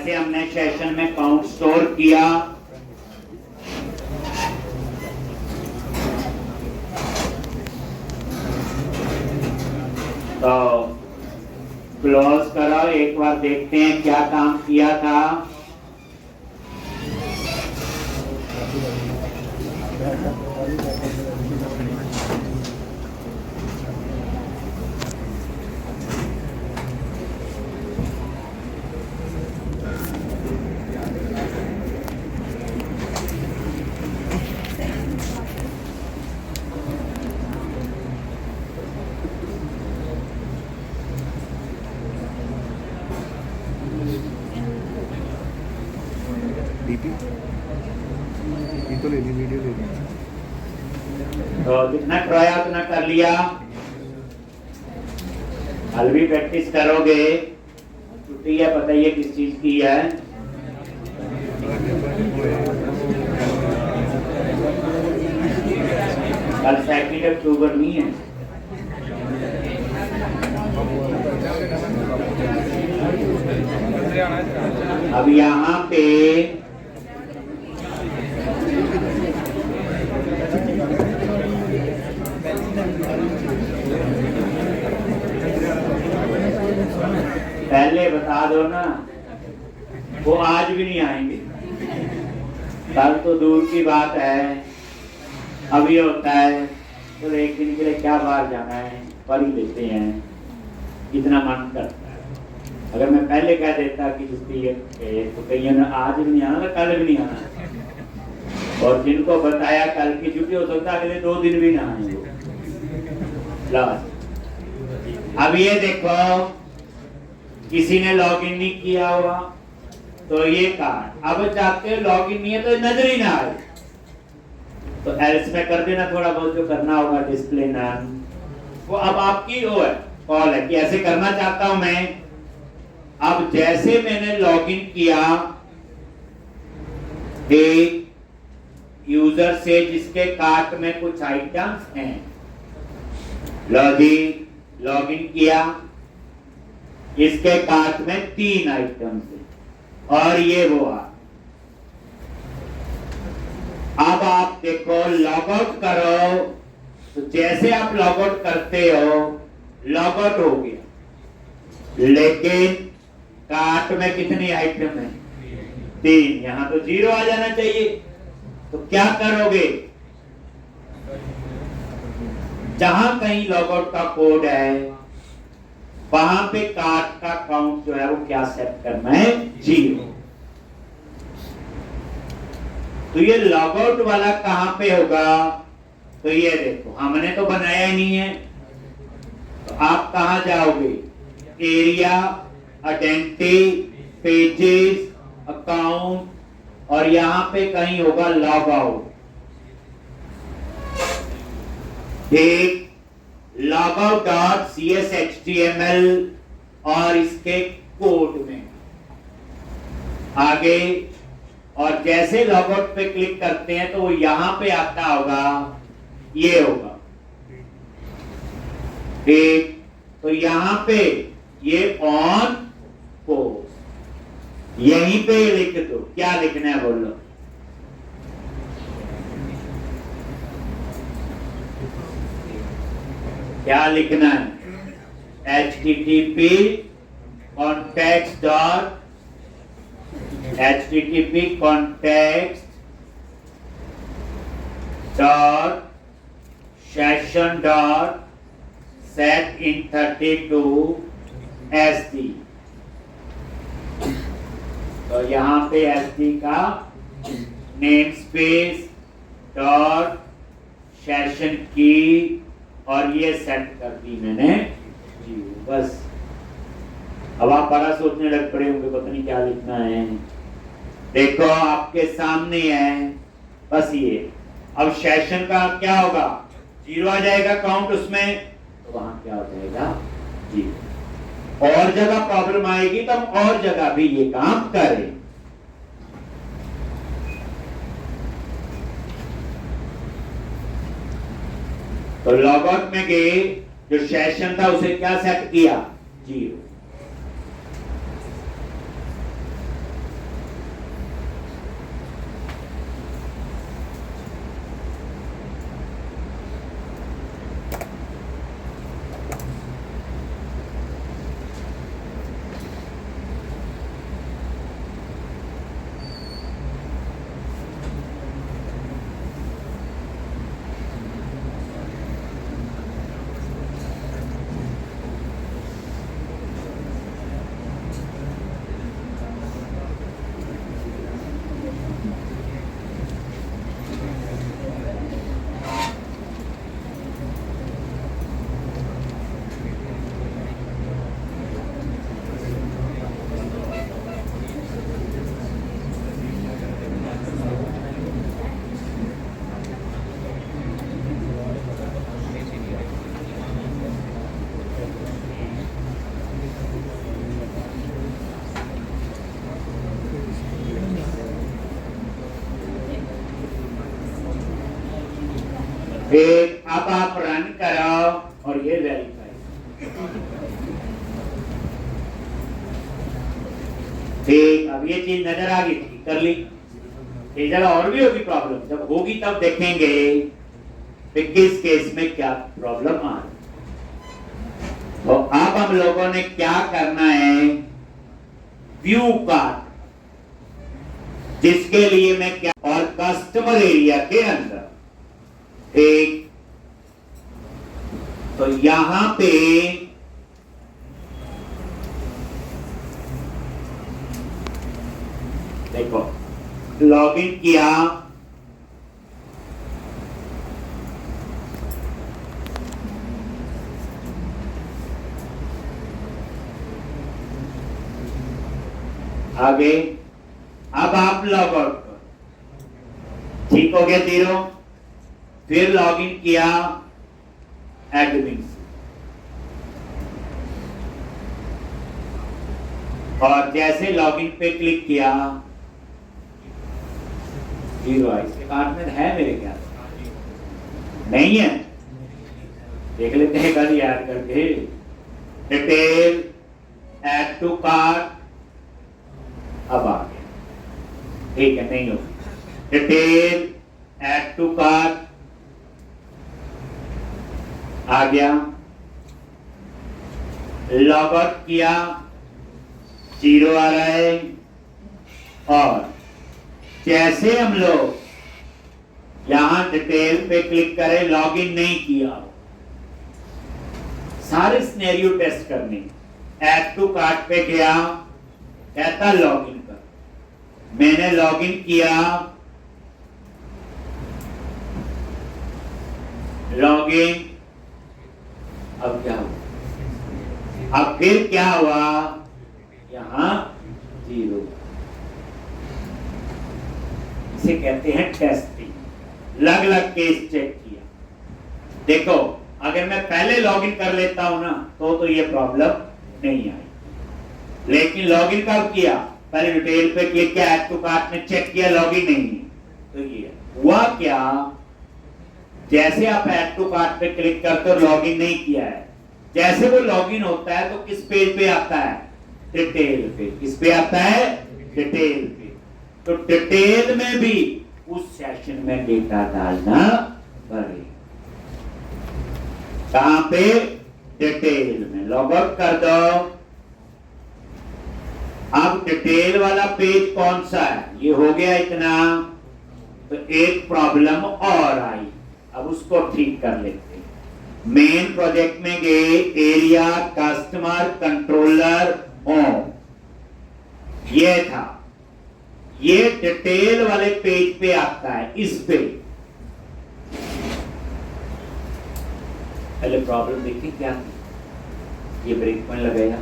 से हमने सेशन में काउंट स्टोर किया। तो क्लोज करो, एक बार देखते हैं क्या काम किया था। तो ले ली, वीडियो ले ली। तो जितना कराया उतना कर लिया। कल भी प्रैक्टिस करोगे। छुट्टी है, बताइए किस चीज की है? कल 2 अक्टूबर नहीं है। अब यहाँ पे पहले बता दो ना, वो आज भी नहीं आएंगे। कल तो दूर की बात है। अभी होता है तो एक दिन के लिए क्या बाहर जाना है, पढ़ ही लेते हैं, इतना मन करता है। अगर मैं पहले कह देता कि छुट्टी है तो कहीं ना आज भी नहीं आना, कल भी नहीं आना। और जिनको बताया कल की छुट्टी, हो सकता है अगले 2 दिन भी ना आए। अब ये देखो, किसी ने लॉगिन नहीं किया होगा तो ये कार्ड, अब चाहते हो लॉगिन नहीं है तो नजर ही ना आए, तो एल्स में कर देना थोड़ा बहुत जो करना होगा, डिस्प्ले नाम वो अब आपकी वो है, कॉल है कि ऐसे करना चाहता हूं मैं। अब जैसे मैंने लॉगिन किया एक यूजर से जिसके कार्ट में कुछ आइटम्स हैं, लॉगिन किया, इसके कार्ट में 3 आइटम्स है और ये वो आ। अब आप देखो लॉग आउट करो, तो जैसे आप लॉग आउट करते हो लॉग आउट हो गया, लेकिन कार्ट में कितनी आइटम है? 3। यहां तो 0 आ जाना चाहिए। तो क्या करोगे? जहां कहीं लॉग आउट का कोड है वहां पे कार्ट का काउंट जो है वो क्या सेट करना है? 0। तो ये लॉग आउट वाला कहां पे होगा? तो ये देखो, हमने तो बनाया ही नहीं है, तो आप कहां जाओगे? एरिया, आइडेंटिटी, पेजेस, अकाउंट, और यहां पे कहीं होगा लॉग आउट। एक logout.cshtml और इसके कोड में आगे, और जैसे लॉगआउट पे क्लिक करते हैं तो वो यहां पे आता होगा, ये होगा ठीक। तो यहां पे ये ऑन पोस्ट, यहीं पे लिख दो। क्या लिखना है बोलो? क्या लिखना है? http context.session.setIn32SD। तो यहाँ पे SD का नेम स्पेस डॉट सेशन की और ये सेट कर दी मैंने जी। बस अब आप बड़ा सोचने लग पड़े होंगे, पता नहीं क्या लिखना है। देखो आपके सामने है, बस ये। अब सेशन का क्या होगा? 0 आ जाएगा काउंट उसमें, तो वहां क्या हो जाएगा? 0। और जगह प्रॉब्लम आएगी तो हम और जगह भी ये काम करें। तो लॉग आउट में गए, जो सेशन था उसे क्या सेट किया? 0। फिर अब आप रन करो और ये वेरीफाई। ठीक, अब ये चीज नजर आ गई, ठीक कर ली। एक जगह और भी होगी प्रॉब्लम, जब होगी तब देखेंगे कि किस केस में क्या प्रॉब्लम आ रही। तो अब हम लोगों ने क्या करना है, व्यू कार्ड, जिसके लिए मैं क्या, और कस्टमर एरिया के अंदर, ठीक। तो यहां पे देखो, लॉगिन किया, आगे, अब आप लॉग आउट करो, ठीक हो गया 0। फिर लॉगिन किया एडमिन से, और जैसे लॉगिन पे क्लिक किया 0 है। इसके कार्ड में है मेरे क्या नहीं है, देख लेते हैं कल याद करके। डिटेल, ऐड टू कार्ड, अब आ गया, ठीक है, नहीं होगी। डिटेल, ऐड टू कार्ड आ गया, लॉग आउट किया 0 आ रहा है। और जैसे हम लोग यहां डिटेल पे क्लिक करें, लॉगिन नहीं किया, सारे सिनेरियो टेस्ट करने, ऐड टू कार्ट पे गया, कहता लॉगिन कर, मैंने लॉगिन किया, लॉगिन, अब क्या हुआ, अब फिर क्या हुआ, यहां 0। इसे कहते हैं टेस्टिंग, अलग अलग केस चेक किया। देखो, अगर मैं पहले लॉगिन कर लेता हूं ना तो ये प्रॉब्लम नहीं आई, लेकिन लॉगिन कब किया, पहले डिटेल पे क्लिक किया, ऐड टू कार्ट में चेक किया, लॉगिन नहीं है, तो ये हुआ क्या, जैसे आप ऐड टू कार्ट पे क्लिक करते हो, लॉगिन नहीं किया है, जैसे वो लॉगिन होता है तो किस पेज पे आता है, डिटेल पे। किस पे आता है, डिटेल पे। तो डिटेल में भी उस सेशन में डेटा डालना पड़ेगा। कहां पे, डिटेल में। लॉग आउट कर दो। अब डिटेल वाला पेज कौन सा है, ये हो गया इतना, तो एक प्रॉब्लम और आई, अब उसको ठीक कर लेते हैं। मेन प्रोजेक्ट में गए, एरिया, कस्टमर, कंट्रोलर, होम, ये था, ये डिटेल वाले पेज पे आता है, इस पे। पहले प्रॉब्लम देखिए क्या थी, ये ब्रेक पॉइंट लगाया,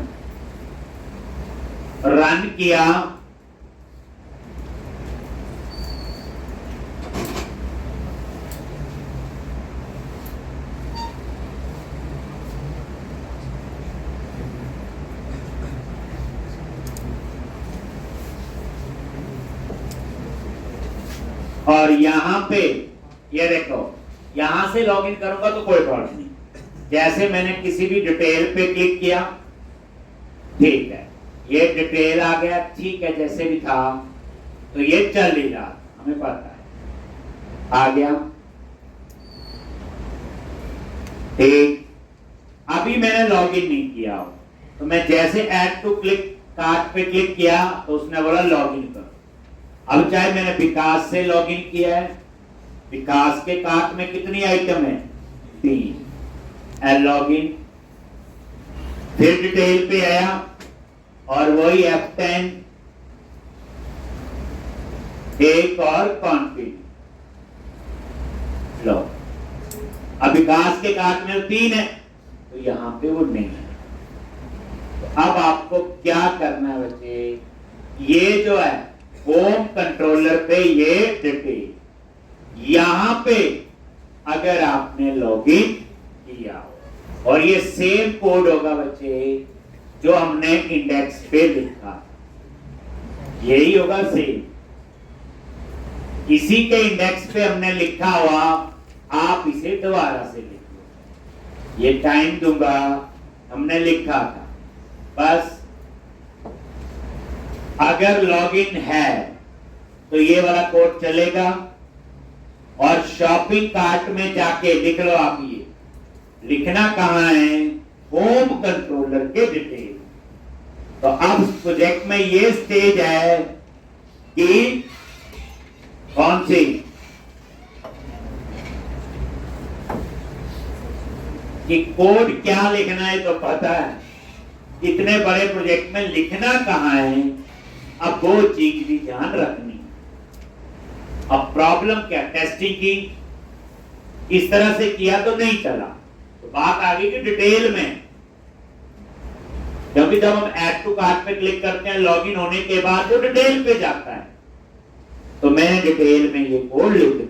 रन किया, और यहां पे ये देखो, यहां से लॉगिन करूंगा तो कोई प्रॉब्लम नहीं। जैसे मैंने किसी भी डिटेल पे क्लिक किया, ठीक है, ये डिटेल आ गया, ठीक है, जैसे भी था, तो ये चल ही रहा, हमें पता है, आ गया, ठीक। अभी मैंने लॉगिन नहीं किया हो, तो मैं जैसे ऐड टू क्लिक कार्ट पे क्लिक किया तो उसने बोला लॉगिन करो। अब चाहे मैंने विकास से लॉगिन किया है, विकास के कार्ट में कितनी आइटम है, 3, लॉगिन, फिर डिटेल पे आया और वही F10, एक और कॉन्फिग, लो, अब विकास के कार्ट में 3 है, तो यहां पे वो नहीं है। तो अब आपको क्या करना है बच्चे, ये जो है होम कंट्रोलर पे ये डिटेल, यहां पे अगर आपने लॉगिन किया हो, और ये सेम कोड होगा बच्चे जो हमने इंडेक्स पे लिखा, यही होगा सेम, इसी के इंडेक्स पे हमने लिखा हुआ आप इसे दोबारा से लिख लो। ये टाइम दूंगा, हमने लिखा था। बस अगर लॉगिन है तो ये वाला कोड चलेगा, और शॉपिंग कार्ट में जाके लिख लो। आप ये लिखना कहां है? होम कंट्रोलर के डिटेल। तो अब प्रोजेक्ट में ये स्टेज है कि कौन सी? कि कोड क्या लिखना है तो पता है, इतने बड़े प्रोजेक्ट में लिखना कहां है, अब वो चीज भी ध्यान रखनी। अब प्रॉब्लम क्या? टेस्टिंग की इस तरह से किया तो नहीं चला, तो बात आ गई कि डिटेल में, क्योंकि जब हम ऐड टू कार्ट पे क्लिक करते हैं लॉगिन होने के बाद वो डिटेल पे जाता है, तो मैंने डिटेल में ये कोड लिख दिया।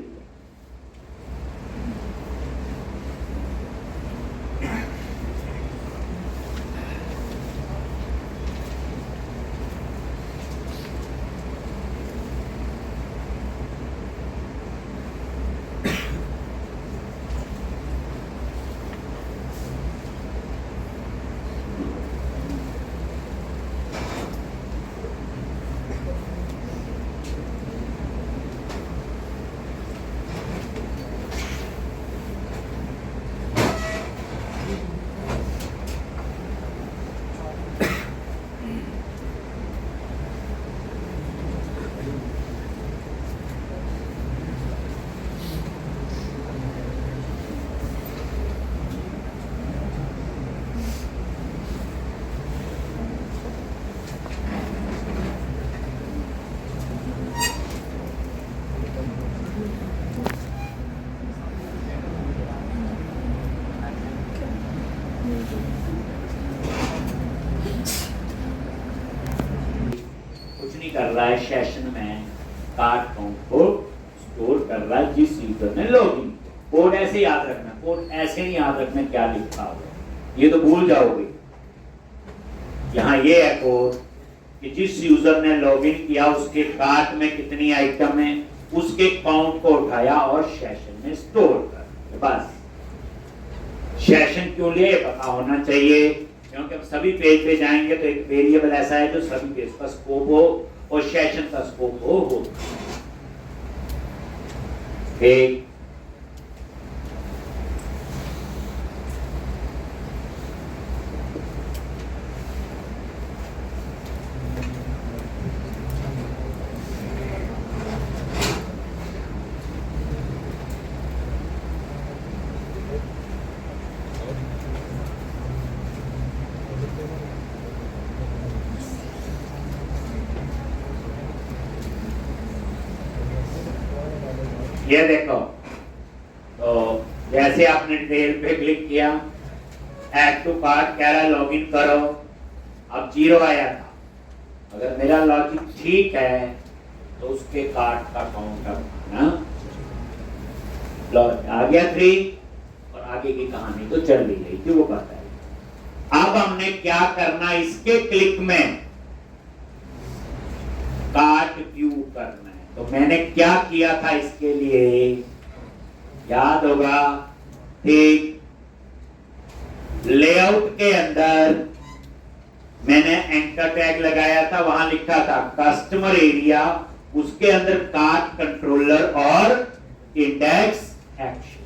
कर रहा है सेशन में कार्ड काउंट को स्टोर कर रहा है जिस यूजर ने लॉगिन। कोड ऐसे याद रखना, कोड ऐसे नहीं याद रखना क्या लिखा हुआ, ये तो भूल जाओगे। यहाँ ये है कोड कि जिस यूजर ने लॉगिन किया उसके कार्ट में कितनी आइटम है, उसके काउंट को उठाया और सेशन में स्टोर कर। बस सेशन क्यों लिए पता होना चाहिए, क्योंकि हम सभी पेज पे जाएंगे तो एक वेरिएबल ऐसा है जो सभी पेज का स्कोप हो और सेशन का स्कोप हो। एक ये देखो, तो जैसे आपने डिटेल पे क्लिक किया, ऐड टू कार्ट कह रहा है लॉगिन करो, अब 0 आया था। अगर मेरा लॉजिक ठीक है तो उसके कार्ट का काउंट आ गया 3 और आगे की कहानी तो चल ही रही थी, वो पता है। अब हमने क्या करना, इसके क्लिक में कार्ट व्यू करना। तो मैंने क्या किया था इसके लिए, याद होगा, ठीक लेआउट के अंदर मैंने एंकर टैग लगाया था, वहां लिखा था कस्टमर एरिया, उसके अंदर कार्ट कंट्रोलर और इंडेक्स एक्शन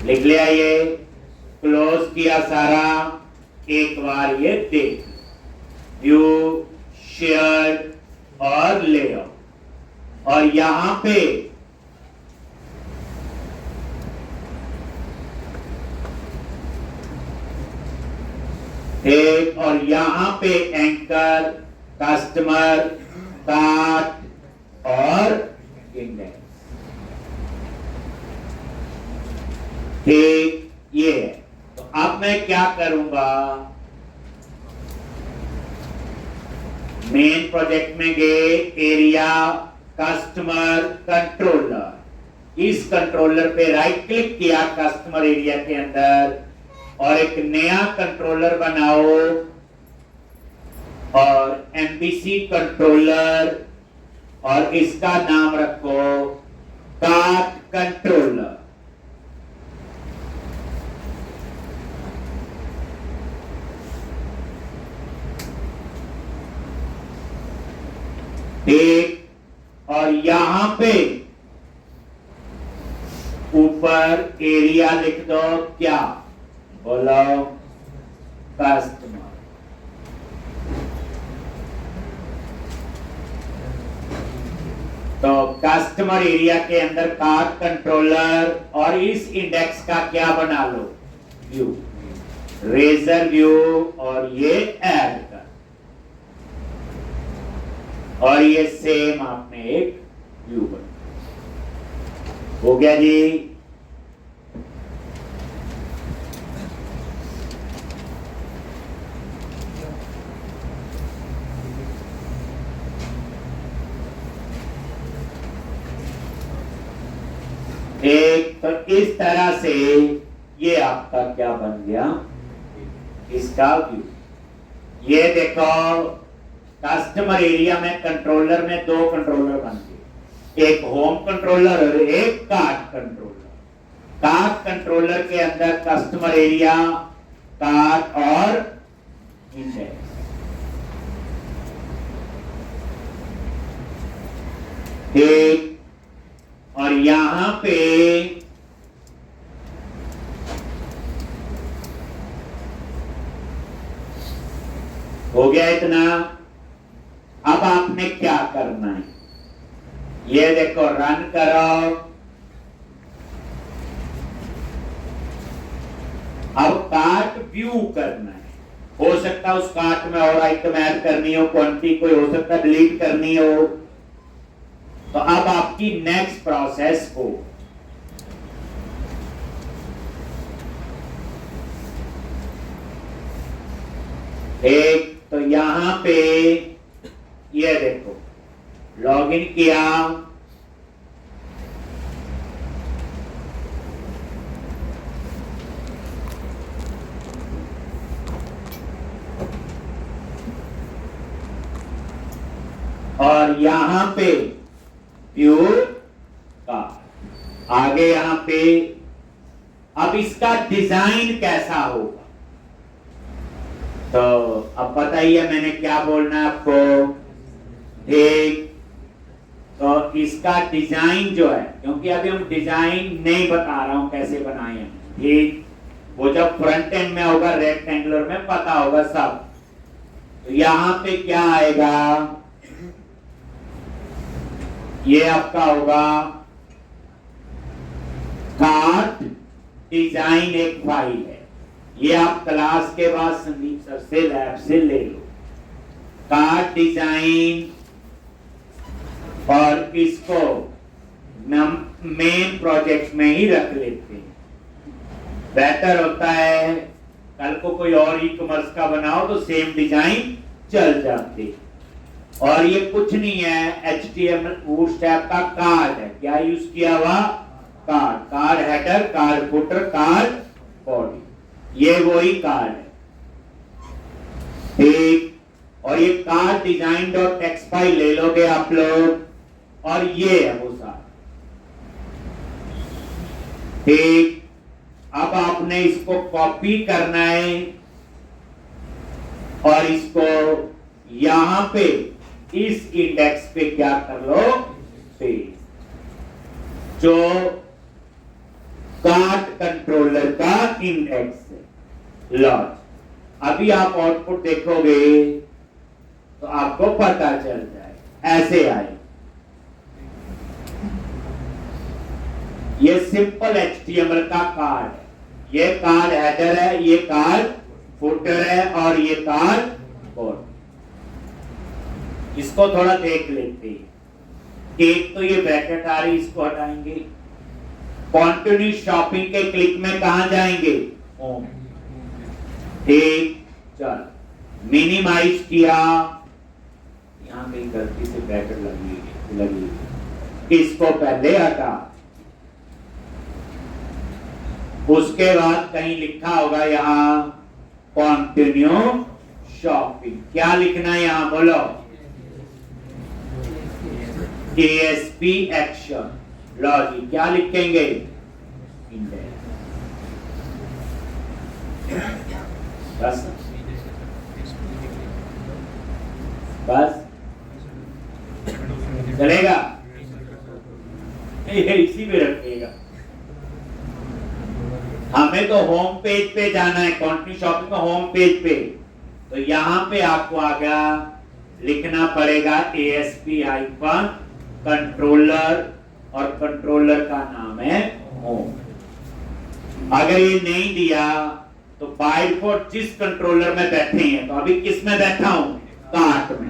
लिख लिया। ये क्लोज किया सारा, एक बार ये देख व्यू शेयर और लेआउट, और यहां पे एक, और यहां पे एंकर, कस्टमर, कार्ट और इंडेक्स। ठीक, ये है। तो अब मैं क्या करूंगा, मेन प्रोजेक्ट में गए, एरिया, कस्टमर, कंट्रोलर, इस कंट्रोलर पे राइट क्लिक किया कस्टमर एरिया के अंदर, और एक नया कंट्रोलर बनाओ और एमबीसी कंट्रोलर, और इसका नाम रखो कार्ट कंट्रोलर, ठीक। और यहां पे ऊपर एरिया लिख दो, क्या बोलो, कस्टमर। तो कस्टमर एरिया के अंदर कार्ट कंट्रोलर और इस इंडेक्स का क्या बना लो, व्यू, रेजर व्यू, और ये ऐड कर, और ये सेम आपने एक व्यू बना। हो गया जी। एक तो इस तरह से ये आपका क्या बन गया, इसका व्यू। ये देखो, कस्टमर एरिया में कंट्रोलर में दो कंट्रोलर बन गए, एक होम कंट्रोलर और एक कार्ट कंट्रोलर। कार्ट कंट्रोलर के अंदर कस्टमर एरिया, कार्ट और इंडेक्स। ठीक। और यहां पे हो गया इतना। अब आपने क्या करना है, ये देखो, रन करो। अब कार्ट व्यू करना है। हो सकता है उस कार्ट में और आइटम ऐड करनी हो, क्वांटिटी कोई हो सकता है डिलीट करनी हो। तो अब आपकी नेक्स्ट प्रोसेस हो, एक तो यहां पे ये देखो, लॉगिन किया, और यहां पे व्यू का आगे यहां पे अब इसका डिजाइन कैसा होगा, तो अब बताइए मैंने क्या बोलना है आपको। ठीक। तो इसका डिजाइन जो है, क्योंकि अभी हम डिजाइन नहीं बता रहा हूं कैसे बनाए हैं, ठीक, वो जब फ्रंट एंड में होगा, रेक्टेंगुलर में पता होगा सब। तो यहां पे क्या आएगा, ये आपका होगा कार्ट डिजाइन, एक फाइल है, ये आप क्लास के बाद संदीप सर से लैब से ले लो। कार्ट डिजाइन, और इसको मेन प्रोजेक्ट में ही रख लेते हैं, बेहतर होता है। कल को कोई और ई कॉमर्स का बनाओ तो सेम डिजाइन चल जाते। और ये कुछ नहीं है, HTML बूटस्ट्रैप का कार्ड है। क्या यूज किया हुआ, card, card header, card footer, card body, ये वही कार्ड है। ठीक। और ये card design dot text file ले लोगे आप लोग, और ये है वो सारा। ठीक। अब आपने इसको कॉपी करना है और इसको यहां पे इस इंडेक्स पे क्या कर लो, पेस्ट, जो कार्ट कंट्रोलर का इंडेक्स है। लॉज अभी आप आउटपुट देखोगे तो आपको पता चल जाए, ऐसे आए। ये सिंपल HTML का कार्ड है, ये कार्ड हेडर है, ये कार्ड फुटर है, और ये कार्ड बॉडी। इसको थोड़ा देख लेते हैं। एक तो ये ब्रैकेट आ रही, इसको हटाएंगे। कंटिन्यू शॉपिंग के क्लिक में कहां जाएंगे, होम। ठीक। चल, मिनिमाइज किया, यहां पे गलती से ब्रैकेट लगी, इसको पहले हटा। उसके बाद कहीं लिखा होगा यहां कंटिन्यू शॉपिंग, क्या लिखना है यहां बोलो, ASP एक्शन। लो जी, क्या लिखेंगे? इंडेक्स। बस बस चलेगा, ये इसी में रखिएगा। हमें तो होम पेज पे जाना है, कंटिन्यू शॉपिंग का होम पेज पे। तो यहाँ पे आपको आगे लिखना पड़ेगा ASP आइकन कंट्रोलर, और कंट्रोलर का नाम है होम। अगर ये नहीं दिया तो बाय डिफॉल्ट जिस कंट्रोलर में बैठे हैं, तो अभी किस में बैठा हूं? कार्ट में,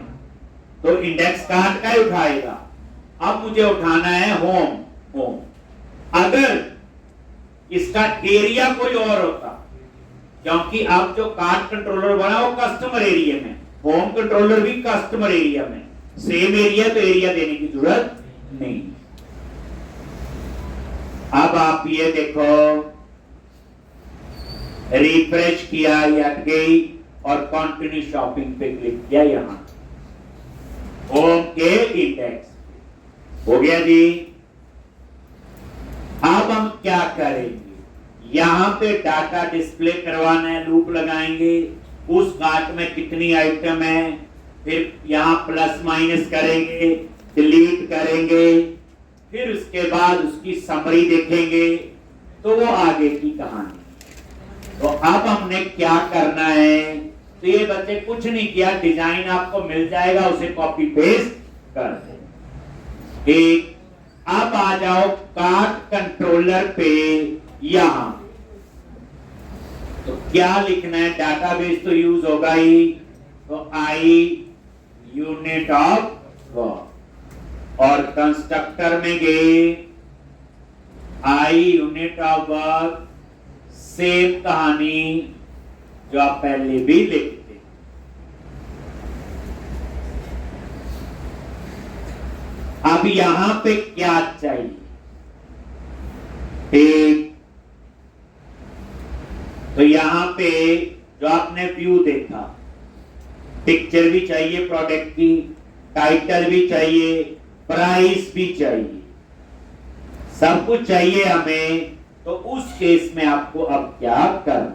तो इंडेक्स कार्ट का ही उठाएगा। अब मुझे उठाना है होम। होम अगर इसका एरिया कोई और होता, क्योंकि अब जो कार्ट कंट्रोलर बना वो कस्टमर एरिया में, होम कंट्रोलर भी कस्टमर एरिया में, सेम एरिया, तो एरिया देने की जरूरत नहीं। अब आप ये देखो, रिफ्रेश किया, ये हट गई, और कंटिन्यू शॉपिंग पे क्लिक किया, यहां होम के इंडेक्स हो गया जी। अब हम क्या करेंगे? यहां पे डाटा डिस्प्ले करवाना है, लूप लगाएंगे, उस कार्ट में कितनी आइटम है, फिर यहां प्लस माइनस करेंगे, डिलीट करेंगे, फिर उसके बाद उसकी समरी देखेंगे, तो वो आगे की कहानी। तो अब हमने क्या करना है? तो ये बच्चे कुछ नहीं किया, डिजाइन आपको मिल जाएगा, उसे कॉपी पेस्ट कर दो। एक अब आ जाओ कार्ट कंट्रोलर पे, यहां तो क्या लिखना है? डाटाबेस तो यूज होगा ही, तो आई यूनिट ऑफ वर्क, और कंस्ट्रक्टर में गए I unit of work, same कहानी जो आप पहले भी लिखते। अब यहां पे क्या चाहिए? एक तो यहां पे जो आपने व्यू देखा, पिक्चर भी चाहिए प्रोडक्ट की, टाइटल भी चाहिए, प्राइस भी चाहिए, सब कुछ चाहिए हमें। तो उस केस में आपको अब क्या करना?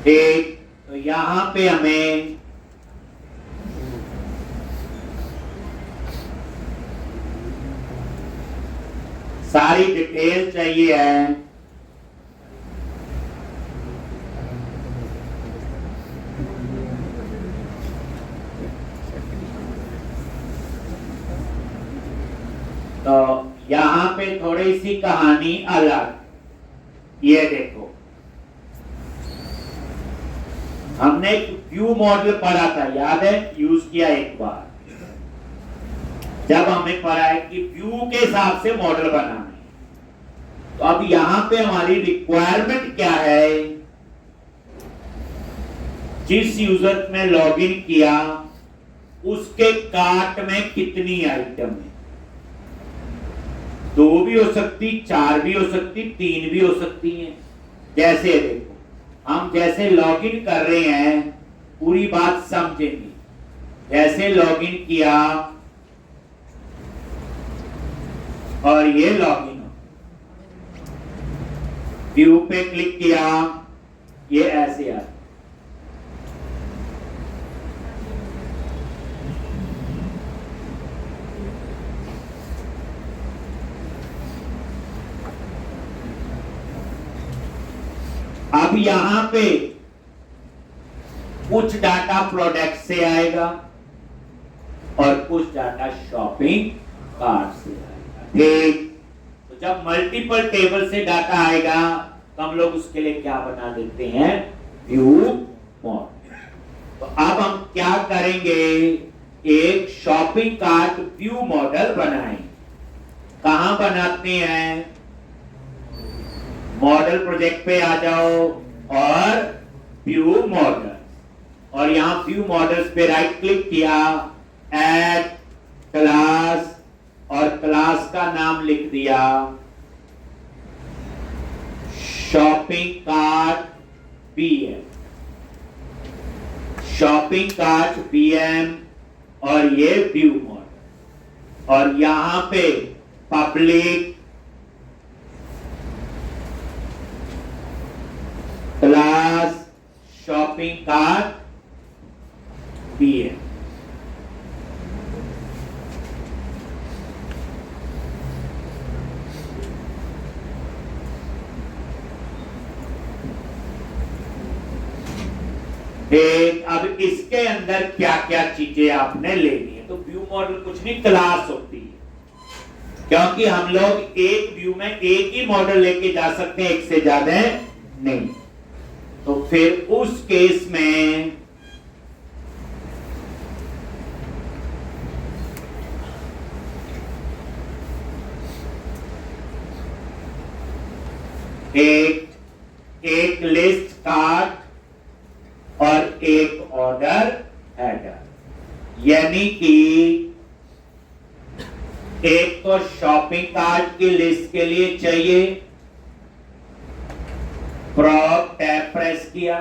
एक तो यहां पे हमें सारी डिटेल चाहिए है। तो यहां पे थोड़ी सी कहानी अलग, ये देखो, हमने एक व्यू मॉडल पढ़ा था, याद है? यूज किया एक बार, जब हमें पढ़ा है कि व्यू के हिसाब से मॉडल बनाना है। तो अब यहां पे हमारी रिक्वायरमेंट क्या है? जिस यूजर ने लॉगिन किया उसके कार्ट में कितनी आइटम है? 2 भी हो सकती, 4 भी हो सकती, 3 भी हो सकती हैं। जैसे देखो, हम जैसे लॉगिन कर रहे हैं पूरी बात समझेंगे। जैसे लॉगिन किया और ये लॉगिन, व्यू पे क्लिक किया, ये ऐसे आ, अब यहां पे कुछ डाटा प्रोडक्ट से आएगा और कुछ डाटा शॉपिंग कार्ट से आएगा। ठीक, तो जब मल्टीपल टेबल से डाटा आएगा तो हम लोग उसके लिए क्या बना देते हैं? View model. तो अब हम क्या करेंगे? एक शॉपिंग कार्ट व्यू मॉडल बनाएंगे। कहां बनाते हैं? मॉडल प्रोजेक्ट पे आ जाओ और व्यू मॉडल, और यहां व्यू मॉडल्स पे राइट क्लिक किया, ऐड क्लास, और क्लास का नाम लिख दिया shopping cart BM, shopping cart BM और ये व्यू मॉडल, और यहां पे public class shopping cart BM। अब इसके अंदर क्या क्या चीजें आपने लेनी है। तो व्यू मॉडल कुछ नहीं, क्लास होती है, क्योंकि हम लोग एक व्यू में एक ही मॉडल लेके जा सकते हैं, एक से ज्यादा नहीं। तो फिर उस केस में एक लिस्ट कार्ड और एक ऑर्डर हेडर, यानी कि एक तो शॉपिंग कार्ट की लिस्ट के लिए चाहिए, प्रॉप टैब प्रेस किया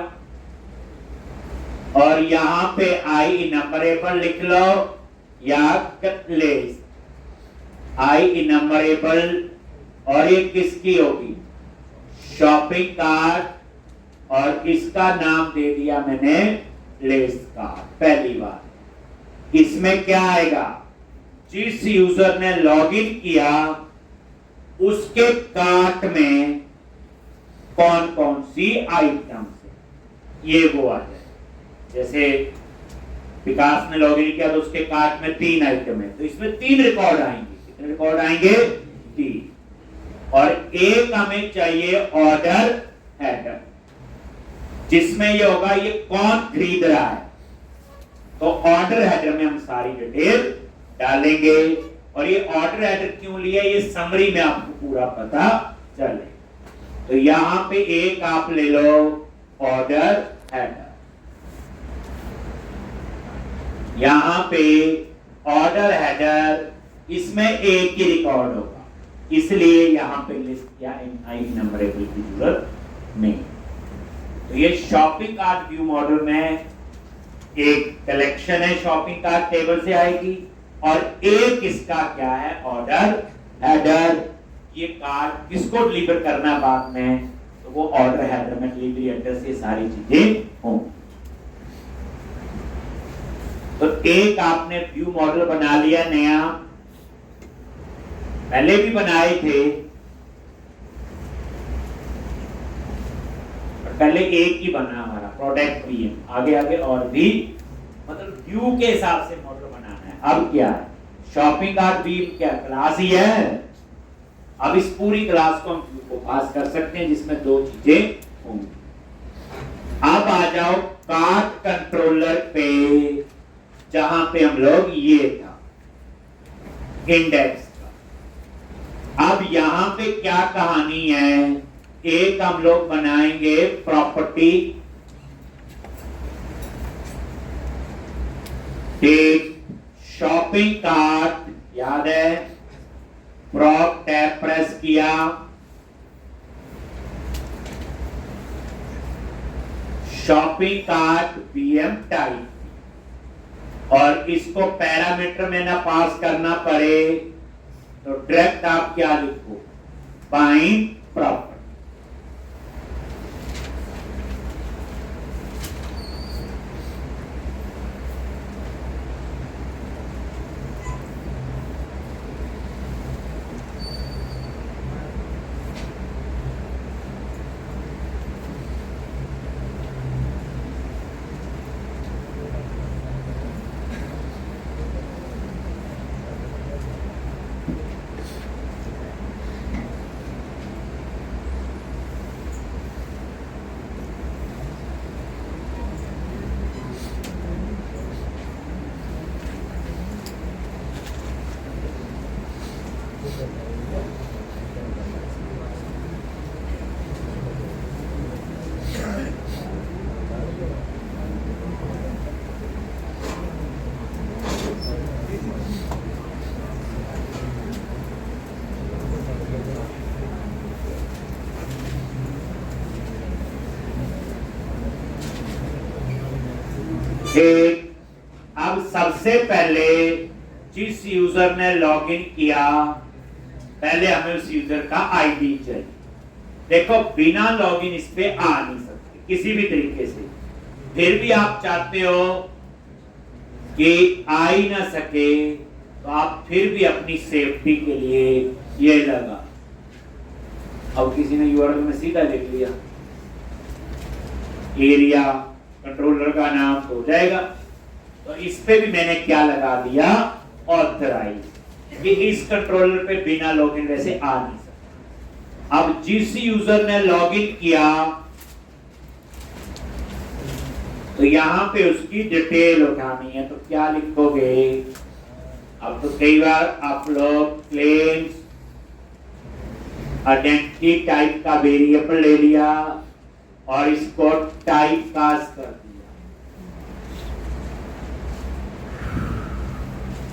और यहां पे आई इनम्बरेबल लिख लो या लिस्ट आई इनम्बरेबल, और ये किसकी होगी, शॉपिंग कार्ट, और इसका नाम दे दिया मैंने लिस्ट कार्ड। पहली बात, इसमें क्या आएगा, जिस यूजर ने लॉगिन किया उसके कार्ट में कौन कौन सी आइटम है, ये वो आ जाए। जैसे विकास ने लॉगिन किया तो उसके कार्ट में 3 आइटम है, तो इसमें 3 रिकॉर्ड आएंगे। कितने रिकॉर्ड आएंगे, 3। और एक हमें चाहिए ऑर्डर हेडर, जिसमें ये होगा ये कौन खरीद रहा है। तो ऑर्डर हेडर में हम सारी डिटेल डालेंगे, और ये ऑर्डर हेडर क्यों लिया, ये समरी में आपको पूरा पता चले। तो यहां पे एक आप ले लो ऑर्डर हेडर, यहां पे ऑर्डर हेडर, इसमें एक ही रिकॉर्ड होगा, इसलिए यहां पे लिस्ट या इनम्बरेबल की जरूरत नहीं। तो ये शॉपिंग कार्ट व्यू मॉडल में एक कलेक्शन है, शॉपिंग कार्ट टेबल से आएगी, और एक इसका क्या है, ऑर्डर हेडर। ये कार्ड किसको डिलीवर करना है बाद में, तो वो ऑर्डर हेडर में डिलीवरी एड्रेस, ये सारी चीजें होंगी। तो एक आपने व्यू मॉडल बना लिया नया, पहले भी बनाए थे, पहले एक ही बना हमारा प्रोडक्ट BM, आगे आगे और भी, मतलब व्यू के हिसाब से मॉडल बनाना है। अब क्या है, शॉपिंग कार्ट BM क्या क्लास ही है। अब इस पूरी क्लास को हम व्यू को पास कर सकते हैं, जिसमें 2 चीजें होंगी। अब आ जाओ कार्ट कंट्रोलर पे, जहां पे हम लोग ये था इंडेक्स का। अब यहां पे क्या कहानी है, एक हम लोग बनाएंगे प्रॉपर्टी टेक शॉपिंग कार्ट, याद है, प्रॉप टैब प्रेस किया, शॉपिंग कार्ट BM टाइप, और इसको पैरामीटर में ना पास करना पड़े तो डायरेक्ट आप क्या लिखो, बाइंड प्रॉपर्टी। ठीक, अब सबसे पहले जिस यूजर ने लॉगिन किया, पहले हमें उस यूजर का आईडी चाहिए। देखो बिना लॉगिन इस पे आ नहीं सकते किसी भी तरीके से। फिर भी आप चाहते हो कि आ ही ना सके, तो आप फिर भी अपनी सेफ्टी के लिए ये लगा। अब किसी ने यूआरएल में सीधा लिख लिया एरिया कंट्रोलर का नाम तो हो जाएगा, तो इस पे भी मैंने क्या लगा दिया, ऑथराइज, कि इस कंट्रोलर पे बिना लॉगिन वैसे आ नहीं सकता। अब जिस यूजर ने लॉगिन किया तो यहां पे उसकी डिटेल उठानी है, तो क्या लिखोगे। अब तो कई बार आप लोग क्लेम्स आइडेंटिटी टाइप का वेरिएबल ले लिया और इसको टाइप कास्ट कर दिया,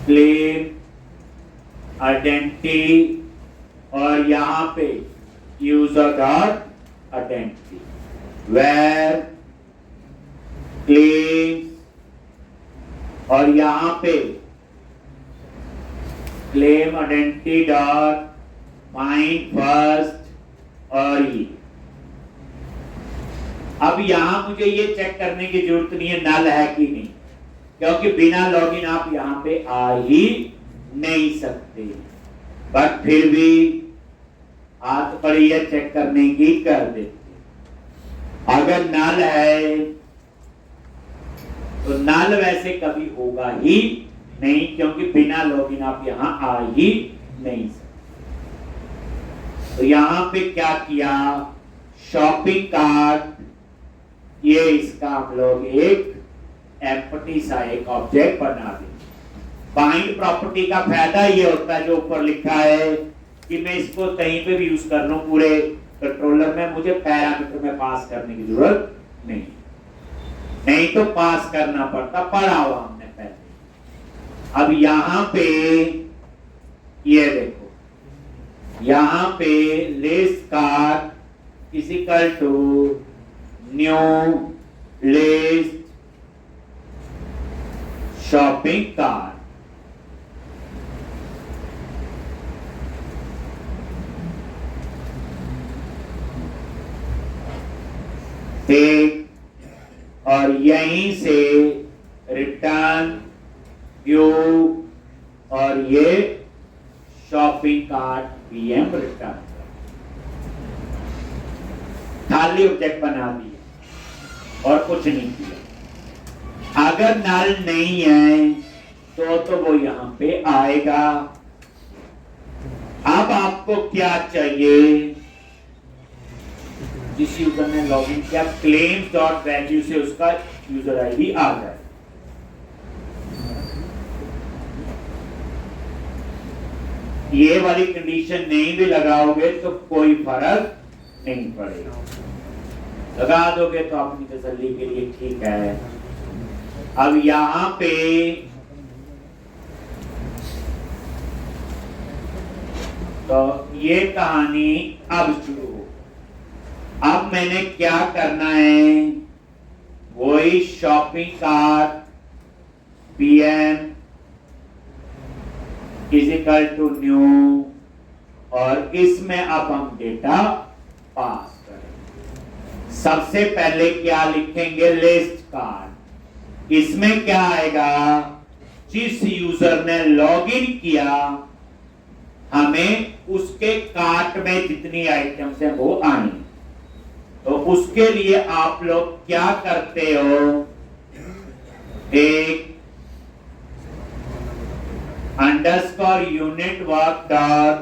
क्लेम आइडेंटिटी, और यहां पे user dot identity, where claim, और यहां पे claim identity dot find first, और ये अब यहां मुझे ये चेक करने की जरूरत नहीं है नल है कि नहीं, क्योंकि बिना लॉगिन आप यहां पे आ ही नहीं सकते। बट फिर भी हाथ पड़ी है चेक करने की, कर देते। अगर नल है तो नल वैसे कभी होगा ही नहीं, क्योंकि बिना लॉगिन आप यहां आ ही नहीं सकते। तो यहां पे क्या किया, शॉपिंग कार्ट, ये इसका हम लोग एक एम्प्टी सा एक ऑब्जेक्ट बना दें। बाइंड प्रॉपर्टी का फायदा ये होता है जो ऊपर लिखा है कि मैं इसको कहीं पे भी यूज कर लूं पूरे कंट्रोलर में, मुझे पैरामीटर में पास करने की जरूरत नहीं तो पास करना पड़ता, पढ़ा हुआ हमने पहले। अब यहां पे ये देखो, यहां पे list card is equal to new list shopping cart. ठीक, और यहीं से रिटर्न व्यू, और ये शॉपिंग कार्ट VM रिटर्न, खाली ऑब्जेक्ट बना दिया और कुछ नहीं किया। अगर नल नहीं है तो वो यहां पे आएगा। अब आपको क्या चाहिए, जिस यूजर ने लॉगिन किया claims डॉट वैल्यू से उसका यूजर आईडी आ जाए। ये वाली कंडीशन नहीं भी लगाओगे तो कोई फर्क नहीं पड़ेगा, लगा दोगे तो अपनी तसल्ली के लिए ठीक है। अब यहां पे तो ये कहानी अब शुरू हो। अब मैंने क्या करना है, वही shopping cart PM is equal to new, और इसमें अब हम डेटा पास करें। सबसे पहले क्या लिखेंगे, लिस्ट कार्ड। इसमें क्या आएगा, जिस यूजर ने लॉगिन किया हमें उसके कार्ट में जितनी आइटम्स हैं वो आनी। तो उसके लिए आप लोग क्या करते हो, एक underscore unit work dot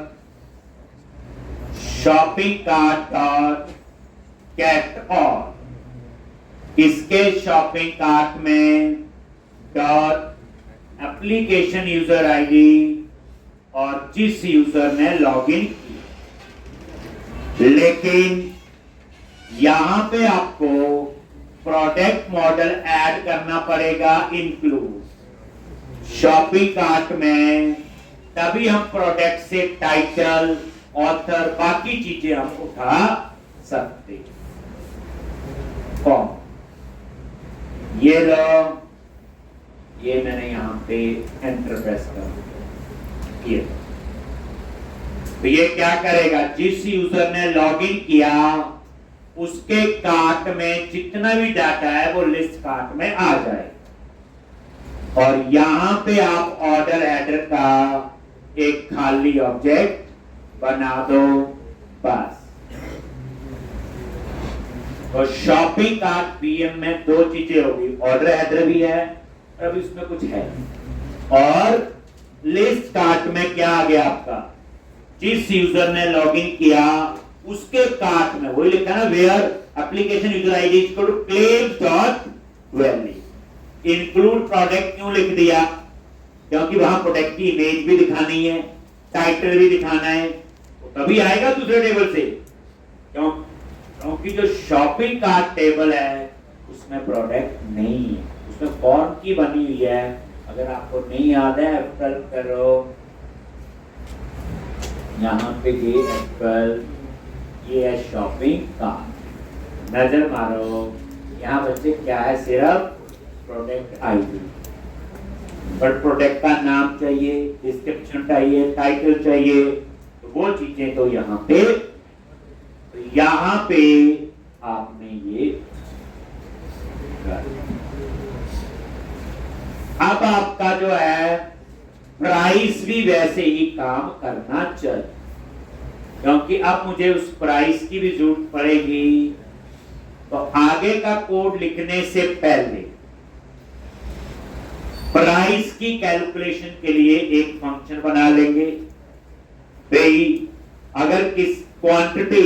shopping cart dot get all, इसके शॉपिंग कार्ट में डॉट एप्लीकेशन यूजर आईडी और जिस यूजर ने लॉगिन किया। लेकिन यहां पे आपको प्रोडक्ट मॉडल ऐड करना पड़ेगा, इंक्लूड शॉपिंग कार्ट में, तभी हम प्रोडक्ट से टाइटल, ऑथर, बाकी चीजें हम उठा सकते। कौन ये लो ये मैंने यहाँ पे एंटर प्रेस कर दिया। तो ये क्या करेगा, जिस यूजर ने लॉगिन किया उसके कार्ट में जितना भी डाटा है वो लिस्ट कार्ट में आ जाए। और यहां पे आप ऑर्डर हेडर का एक खाली ऑब्जेक्ट बना दो बस। और शॉपिंग कार्ट पीएम में दो चीजें होगी, ऑर्डर हेडर भी है और अभी उसमें कुछ है, और लिस्ट कार्ट में क्या आ गया आपका, जिस यूजर ने लॉगिन किया उसके कार्ट में वही लिखा ना, where application user ID equal to claims dot value. Include product क्यों लिख दिया, क्योंकि वहां प्रोडक्ट की इमेज भी दिखानी है, टाइटल भी दिखाना है, तो तभी आएगा दूसरे टेबल से। क्योंकि जो शॉपिंग कार्ट टेबल है उसमें प्रोडक्ट नहीं है, उसमें फॉर्म की बनी हुई है। अगर आपको नहीं याद है एप्पल करो, यहाँ पे ये एप्पल, ये है शॉपिंग कार्ट, नजर मारो यहाँ बच्चे क्या है, सिर्फ प्रोडक्ट आईडी, पर प्रोडक्ट का नाम चाहिए, डिस्क्रिप्शन चाहिए, टाइटल चाहिए, तो वो चीजें तो यहाँ पे आपने ये अब आपका जो है प्राइस भी वैसे ही काम करना चाहिए, क्योंकि अब मुझे उस प्राइस की भी जरूरत पड़ेगी। तो आगे का कोड लिखने से पहले प्राइस की कैलकुलेशन के लिए एक फंक्शन बना लेंगे। भाई अगर किस क्वांटिटी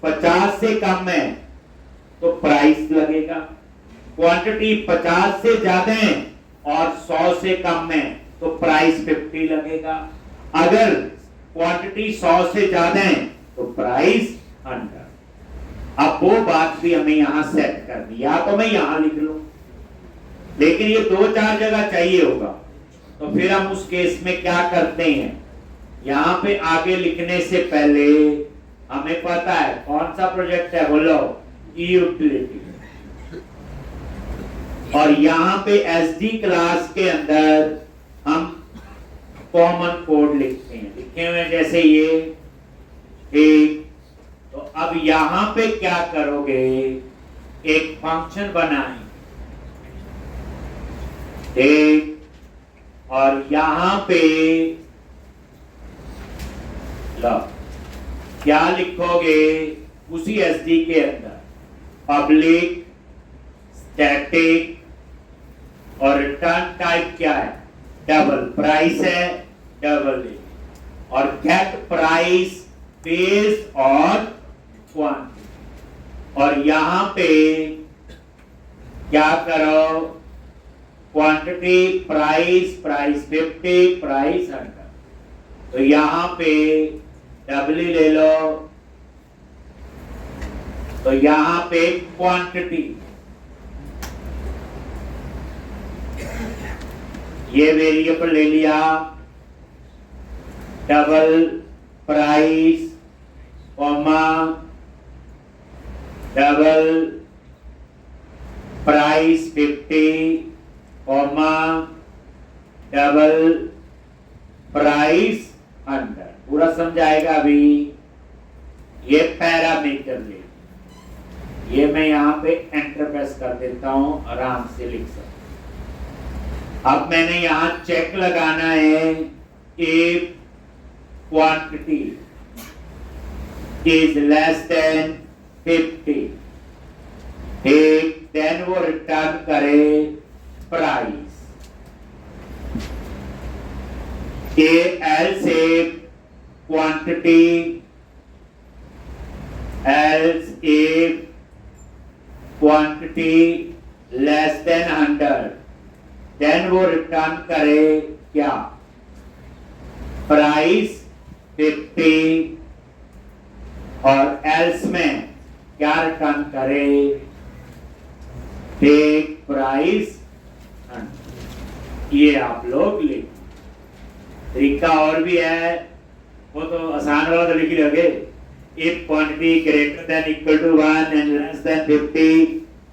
50 से कम है तो प्राइस लगेगा, क्वांटिटी 50 से ज्यादा है और 100 से कम है तो प्राइस 50 लगेगा, अगर क्वांटिटी 100 से ज्यादा है तो प्राइस 100। अब वो बात भी हमें यहां सेट कर दी, या तो मैं यहां लिख लूं, लेकिन ये 2-4 जगह चाहिए होगा, तो फिर हम उस केस में क्या करते हैं, यहां पे आगे लिखने से पहले हमें पता है कौन सा प्रोजेक्ट है, बोलो यूटिलिटी, और यहां पे एसडी क्लास के अंदर हम कॉमन कोड लिखते हैं, लिखे हुए जैसे ये, ठीक। तो अब यहां पे क्या करोगे, एक फंक्शन बनाएंगे, ठीक, और यहां पे लो क्या लिखोगे, उसी एसडी के अंदर पब्लिक स्टैटिक, और रिटर्न टाइप क्या है, डबल, प्राइस है डबल, और get price based on quantity, और यहां पे क्या करो, क्वांटिटी प्राइस, प्राइस 50, प्राइस 100, तो यहां पे डबली ले लो, तो यहां पे क्वांटिटी, ये वेरिएबल ले लिया, double price comma double price 50 comma double price 100। पूरा समझाएगा अभी, ये पैरामीटर ले, ये मैं यहां पे एंटर प्रेस कर देता हूं, आराम से लिख सकता। अब मैंने यहां चेक लगाना है, if quantity is less than 50, then वो रिटर्न करे price, else if quantity, else if quantity less than 100, then वो रिटर्न करे क्या, प्राइस 50, और एल्स में क्या रिटर्न करे, टेक प्राइस 100। ये आप लोग लिख, तरीका और भी है, वो तो आसान वाला तो लिख लोगे, if quantity greater than equal to 1 and less than 50,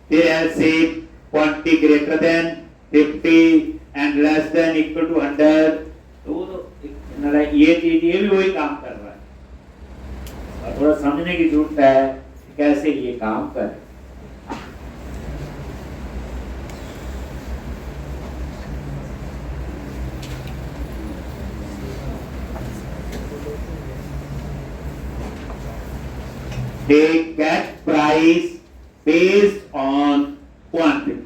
फिर else if quantity greater than 50 and less than equal to 100, तो वो तो ये चीज ये भी वही काम कर रहा है। और थोड़ा समझने की जरूरत है कैसे ये काम करे। They get price based on quantity.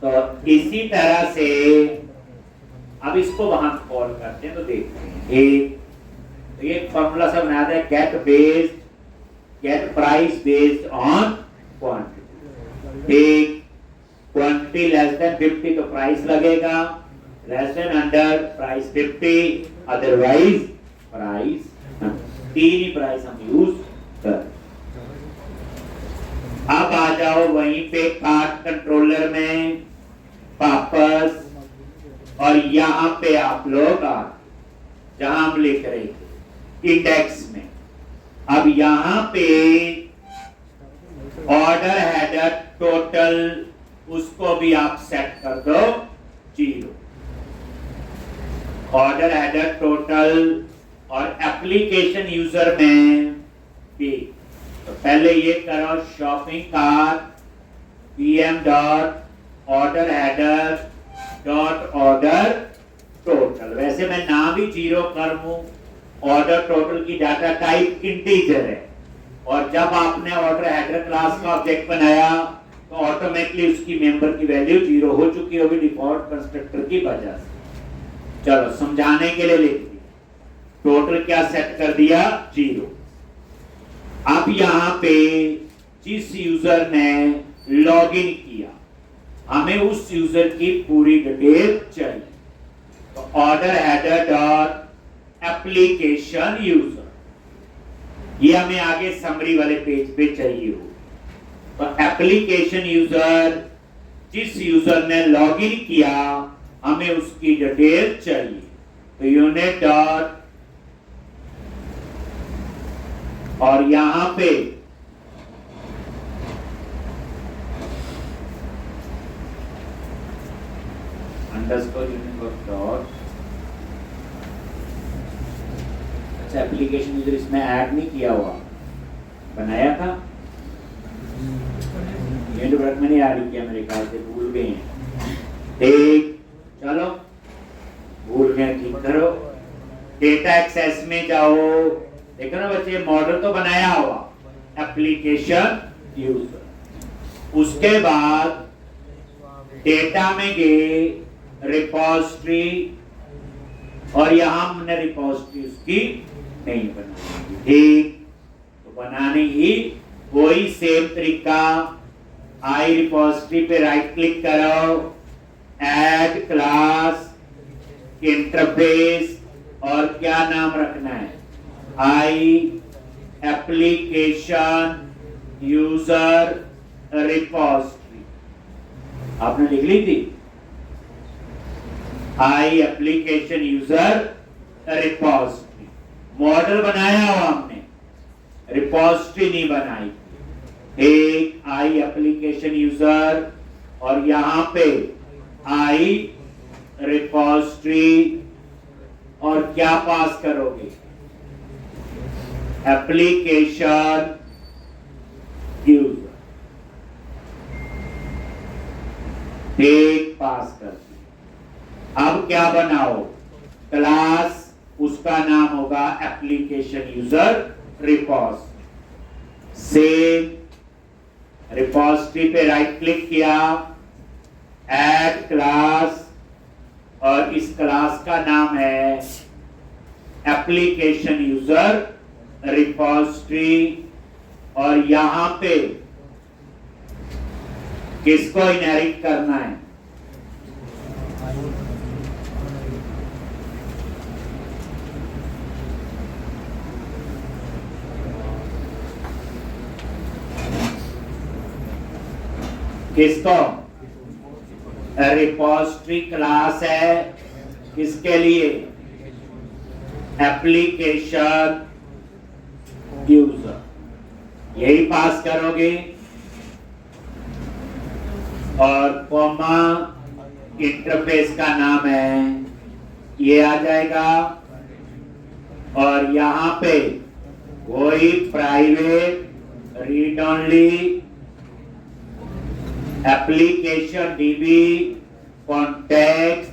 तो इसी तरह से अब इसको वहां कॉल करते हैं, तो देखते हैं तो ये फॉर्मूला सा बनाया है, get price based on quantity. Quantity less than 50 तो प्राइस लगेगा, less than 100 price 50, otherwise price, तीन ही प्राइस हम यूज कर। अब आ जाओ वहीं पे कार्ट कंट्रोलर में वापस, और यहां पे आप लोग जहां हम लिख रहे थे इंडेक्स में, अब यहां पे ऑर्डर हेडर टोटल उसको भी आप सेट कर दो 0। ऑर्डर हेडर टोटल और एप्लीकेशन यूजर में भी, तो पहले ये करो shopping cart pm dot order header dot order total. वैसे मैं नाम भी 0 कर दूं, ऑर्डर टोटल की डाटा टाइप इंटीजर है, और जब आपने ऑर्डर हेडर क्लास का ऑब्जेक्ट बनाया तो ऑटोमेटिकली उसकी मेंबर की वैल्यू 0 हो चुकी होगी डिफॉल्ट कंस्ट्रक्टर की वजह से। चलो समझाने के लिए लिख दिया, टोटल क्या सेट कर दिया 0। अब यहां पे जिस यूजर ने लॉगिन किया हमें उस यूजर की पूरी डिटेल चाहिए, तो order header dot application user, ये हमें आगे समरी वाले पेज पे चाहिए हो। तो एप्लीकेशन यूजर, जिस यूजर ने लॉगिन किया हमें उसकी डिटेल चाहिए, तो यूनिट डॉट, और यहां पे अंडरस्कोर यूनिट डॉट, अच्छा एप्लीकेशन यूजर इसमें ऐड नहीं किया हुआ, बनाया था यूनिट वर्क में नहीं ऐड किया मेरे ख्याल से, भूल गए हैं। ठीक, चलो भूल गए ठीक करो। डेटा एक्सेस में जाओ, देखो ना बच्चे मॉडल तो बनाया हुआ एप्लीकेशन यूजर, उसके बाद डेटा में गए रिपोजिटरी, और यहां हमने रिपोजिटरी उसकी नहीं बनाई। ठीक, तो बनाने ही वही सेम तरीका, आई रिपोजिटरी पे राइट क्लिक करो, ऐड क्लास इंटरफेस, और क्या नाम रखना है, आई एप्लीकेशन यूजर रिपोजिटरी, आपने लिख ली थी आई एप्लीकेशन यूजर रिपोजिटरी। मॉडल बनाया हुआ हमने, रिपोजिटरी नहीं बनाई। एक आई एप्लीकेशन यूजर, और यहां पे आई रिपोजिटरी, और क्या पास करोगे एप्लीकेशन यूजर, एक पास कर। अब क्या बनाओ, क्लास उसका नाम होगा application user repose. Save repository पे राइट क्लिक किया, ऐड क्लास, और इस क्लास का नाम है एप्लीकेशन यूजर रिपोजिटरी। और यहां पे किसको इनहेरिट करना है? किसको? रिपोजिटरी क्लास है किसके लिए? Application user. यही पास करोगे और कॉमा इंटरफेस का नाम है, ये आ जाएगा। और यहां पे कोई private read only application dB context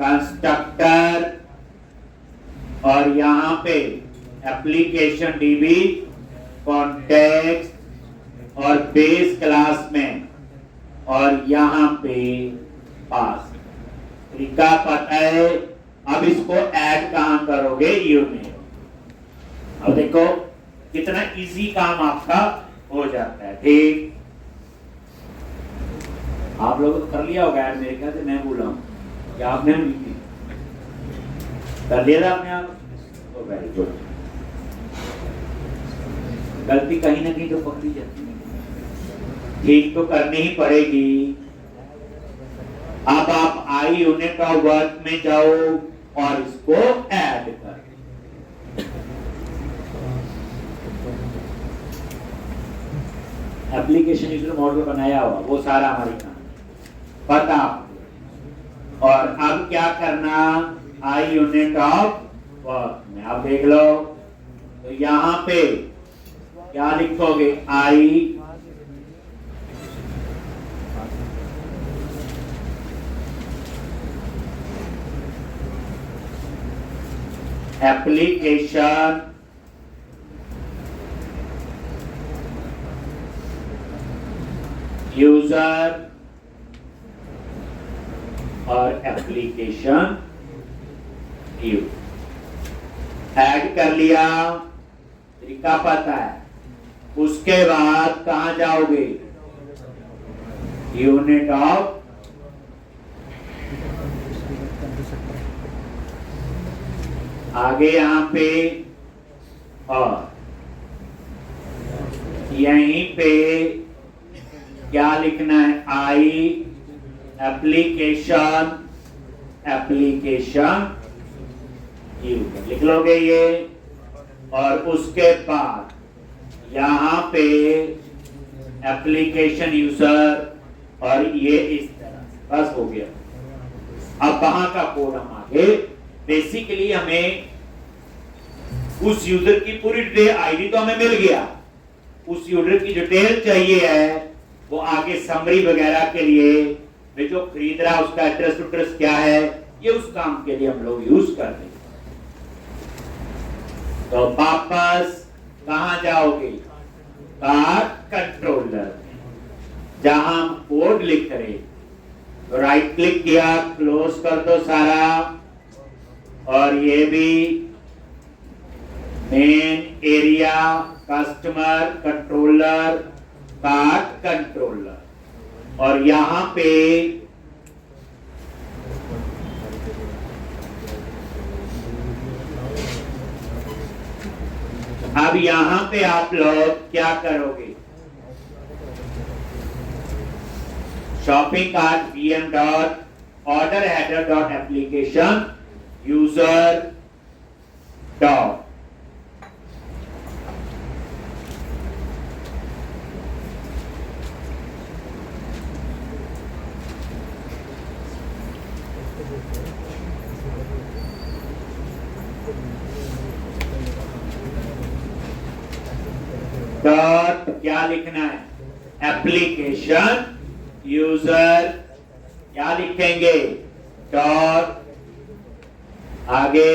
constructor, और यहां पे एप्लीकेशन डीबी कॉन्टेक्स्ट और बेस क्लास में, और यहां पे पास। तरीका पता है। अब इसको ऐड कहां करोगे? यूनिट। अब देखो कितना इजी काम आपका हो जाता है। ठीक, आप लोगों ने कर लिया होगा ऐड, मेरे ख्याल से मैं बोला हूं क्या आपने कर लिया था अपने आप? तो वेरी गुड। गलती कहीं ना कहीं तो पकड़ी जाती है, ठीक तो करनी ही पड़ेगी। अब आप आई यूनिट ऑफ वर्क में जाओ और इसको ऐड कर। एप्लीकेशन यूजर मॉडल बनाया हुआ वो सारा हमारी काम पता। और अब क्या करना? आई यूनिट ऑफ वर्क में आप देख लो, तो यहां पे क्या लिखोगे? आई एप्लीकेशन यूजर और एप्लीकेशन यूज ऐड कर लिया। तरीका पता है। उसके बाद कहां जाओगे? यूनिट ऑफ आगे यहां पे, और यहीं पे क्या लिखना है? आई एप्लीकेशन यूजर लिख लोगे ये। और उसके बाद यहां पे एप्लीकेशन यूजर, और ये इस तरह बस हो गया। अब वहां का कोड हम आगे, बेसिकली हमें उस यूजर की पूरी डिटेल, आईडी तो हमें मिल गया, उस यूजर की डिटेल चाहिए है। वो आगे समरी वगैरह के लिए वे जो खरीद रहा उसका एड्रेस क्या है, ये उस काम के लिए हम लोग यूज कर रहे हैं। तो वापस कहां जाओगे? कार्ड कंट्रोलर में, जहां हम कोड लिख रहे, तो राइट क्लिक किया, क्लोज कर दो सारा। और ये भी main area customer controller card controller, और यहां पे अब यहां पे आप लोग क्या करोगे? Shopping cart VM dot order header dot application user dot, dot क्या लिखना है? एप्लीकेशन यूजर, क्या लिखेंगे? डॉट आगे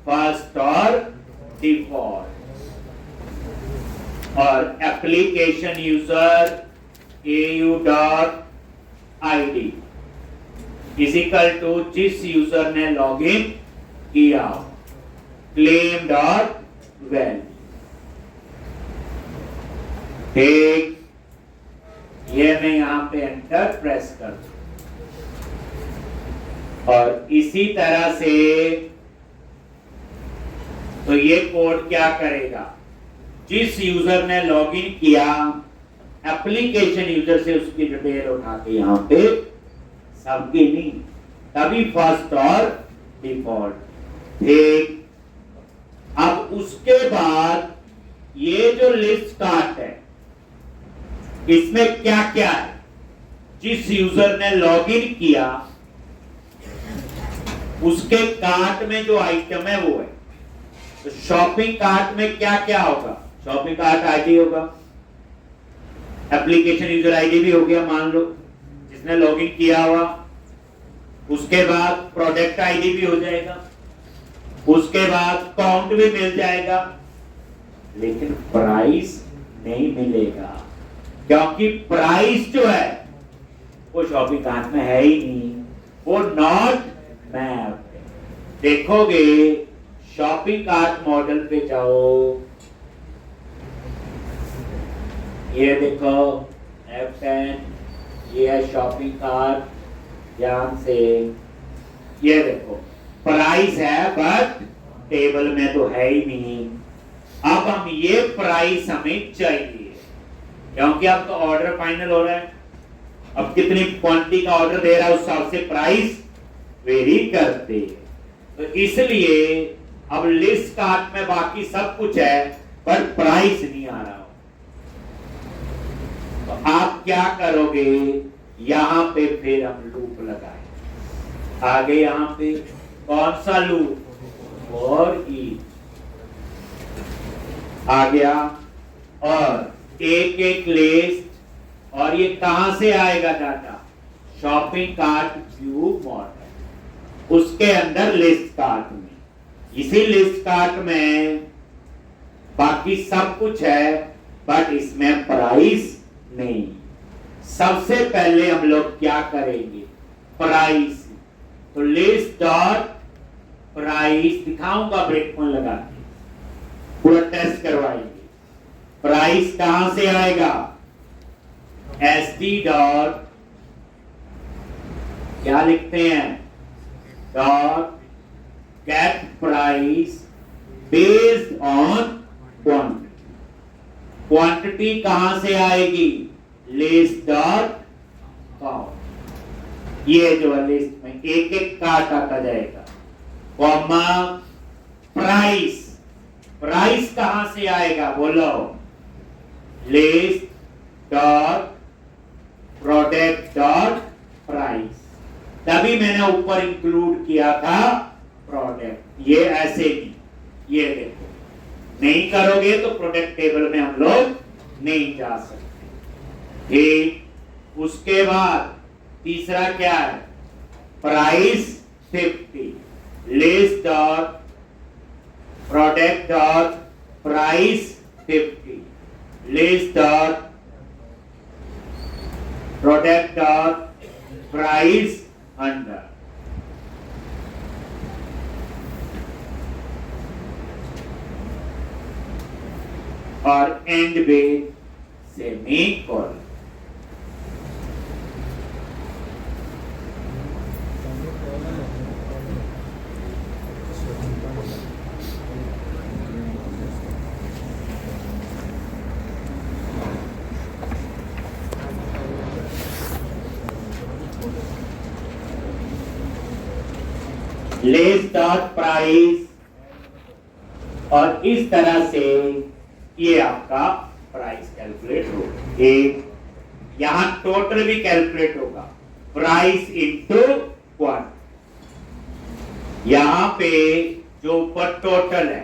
फर्स्ट और डिफॉल्ट, और application user AU dot ID is equal to जिस यूजर ने लॉगिन किया क्लेम डॉट वैल्यू। ठीक, ये मैं यहां पे एंटर प्रेस कर दूं और इसी तरह से तो ये कोड क्या करेगा, जिस यूजर ने लॉगिन किया एप्लीकेशन यूजर से उसकी डिटेल उठा के यहां पे सबकी नहीं, तभी फर्स्ट और डिफॉल्ट। ठीक, अब उसके बाद ये जो लिस्ट कार्ट है इसमें क्या क्या है, जिस यूजर ने लॉगिन किया उसके कार्ट में जो आइटम है वो है। तो शॉपिंग कार्ट में क्या क्या होगा, शॉपिंग कार्ट आईडी होगा, एप्लीकेशन यूजर आईडी भी हो गया मान लो जिसने लॉगिन किया हुआ, उसके बाद प्रोडक्ट आईडी भी हो जाएगा, उसके बाद काउंट भी मिल जाएगा, लेकिन प्राइस नहीं मिलेगा क्योंकि प्राइस जो है वो शॉपिंग कार्ट में है ही नहीं, वो नॉट मैप। देखोगे शॉपिंग कार्ट मॉडल पे जाओ, ये देखो F10, ये है शॉपिंग कार्ट, ध्यान से ये देखो प्राइस है बट टेबल में तो है ही नहीं। अब हम ये प्राइस हमें चाहिए क्योंकि अब तो ऑर्डर फाइनल हो रहा है, अब कितनी क्वांटिटी का ऑर्डर दे रहा है उस हिसाब से प्राइस वेरी करते हैं। तो इसलिए अब लिस्ट कार्ट में बाकी सब कुछ है पर प्राइस नहीं आ रहा हो, तो आप क्या करोगे, यहां पे फिर हम लूप लगाए। आगे यहां पे कौन सा लूप, और ई आ गया, और एक एक लिस्ट, और ये कहां से आएगा data, shopping cart view model, उसके अंदर लिस्ट कार्ट में, इसी लिस्ट कार्ट में बाकी सब कुछ है बट इसमें प्राइस नहीं। सबसे पहले हम लोग क्या करेंगे, प्राइस, तो लिस्ट डॉट प्राइस दिखाऊंगा ब्रेक पॉइंट लगा के, पूरा टेस्ट करवाएंगे। प्राइस कहां से आएगा, SD डॉट क्या लिखते हैं, dot gate price based on quantity. Quantity कहां से आएगी, लिस्ट डॉट काउंट, ये जो है लिस्ट में एक एक कार्ट आता जाएगा, कॉमा प्राइस, प्राइस कहां से आएगा बोलो, list dot product dot price, तभी मैंने ऊपर इंक्लूड किया था प्रोडक्ट, ये ऐसे ही, ये देखो नहीं करोगे तो प्रोडक्ट टेबल में हम लोग नहीं जा सकते। ठीक, उसके बाद तीसरा क्या है, price 50, list dot product dot price 50, list dot product dot price 100। और एंड में सेमीकोलन। लिस्ट डॉट प्राइस, और इस तरह से ये आपका प्राइस कैलकुलेट होगा। एक यहां टोटल भी कैलकुलेट होगा, प्राइस इंटू क्वांटिटी। यहां पे जो ऊपर टोटल है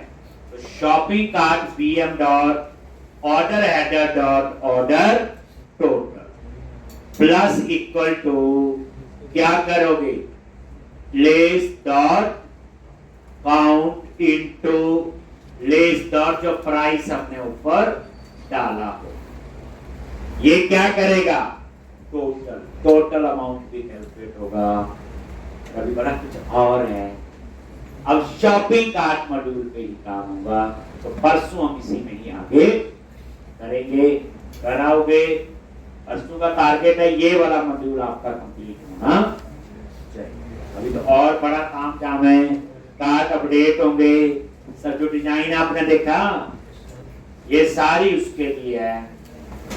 तो shopping cart BM dot order header dot order total plus equal to क्या करोगे, list dot count into list dot जो प्राइस हमने ऊपर डाला हो। ये क्या करेगा, टोटल अमाउंट भी कैलकुलेट होगा। कभी बड़ा कुछ और है, अब शॉपिंग कार्ट मॉड्यूल पे ही काम होगा, तो परसों हम इसी में ही आगे करेंगे, कराओगे। परसों का टारगेट है ये वाला मॉड्यूल आपका कंप्लीट होना चाहिए। अभी तो और बड़ा काम है, कार्ट अपडेट होंगे, सब जो डिजाइन आपने देखा ये सारी उसके लिए है।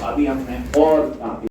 अभी हमने और काफी